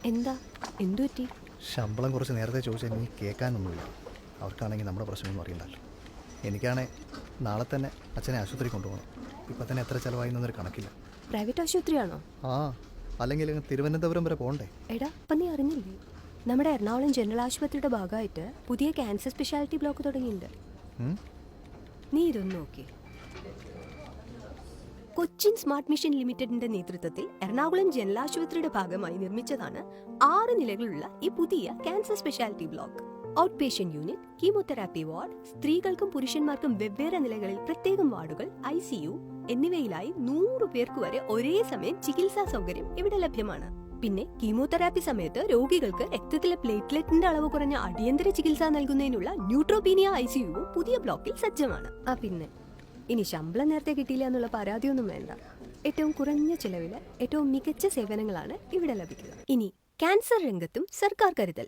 എന്താ എന്തു പറ്റി? ശമ്പളം കുറച്ച് നേരത്തെ ചോദിച്ചാൽ നീ കേൾക്കാനൊന്നുമില്ല. അവർക്കാണെങ്കിൽ നമ്മുടെ പ്രശ്നമൊന്നും അറിയണ്ടല്ലോ. എനിക്കാണെങ്കിൽ നാളെ തന്നെ അച്ഛനെ ആശുപത്രി കൊണ്ടുപോകണം. ഇപ്പം തന്നെ എത്ര ചിലവായി എന്നൊരു കണക്കില്ല. പ്രൈവറ്റ് ആശുപത്രിയാണോ? ആ, അല്ലെങ്കിൽ തിരുവനന്തപുരം വരെ പോകണ്ടേ? എടാ അപ്പം നീ അറിഞ്ഞില്ലേ, നമ്മുടെ എറണാകുളം ജനറൽ ആശുപത്രിയുടെ ഭാഗമായിട്ട് പുതിയ ക്യാൻസർ സ്പെഷ്യാലിറ്റി ബ്ലോക്ക് തുടങ്ങിയിട്ടുണ്ട്. ഉം? നീ ഇതൊന്ന് നോക്കി. കൊച്ചിൻ സ്മാർട്ട് മിഷൻ ലിമിറ്റഡിന്റെ നേതൃത്വത്തിൽ എറണാകുളം ജനറൽ ആശുപത്രിയുടെ ഭാഗമായി നിർമ്മിച്ചതാണ് 6 നിലകളുള്ള ഈ പുതിയ cancer speciality block. Out patient unit, chemotherapy ward, സ്ത്രീകൾക്കും പുരുഷന്മാർക്കും വെവ്വേറെ നിലകളിൽ പ്രത്യേകം വാർഡുകൾ, ICU എന്നിവയിലായി 100 പേർക്ക് വരെ ഒരേ സമയം ചികിത്സാ സൗകര്യം ഇവിടെ ലഭ്യമാണ്. പിന്നെ കീമോതെറാപ്പി സമയത്ത് രോഗികൾക്ക് രക്തത്തിലെ പ്ലേറ്റ്ലെറ്റിന്റെ അളവ് കുറഞ്ഞ അടിയന്തര ചികിത്സ നൽകുന്നതിനുള്ള ന്യൂട്രോപീനിയ ICUവും പുതിയ ബ്ലോക്കിൽ സജ്ജമാണ്. പിന്നെ ഇനി ശമ്പളം നേരത്തെ കിട്ടിയില്ല എന്നുള്ള പരാതിയൊന്നും വേണ്ട. ഏറ്റവും കുറഞ്ഞ ചെലവില് ഏറ്റവും മികച്ച സേവനങ്ങളാണ് ഇവിടെ ലഭിക്കുക. ഇനി ക്യാൻസർ രംഗത്തും സർക്കാർ കരുതൽ.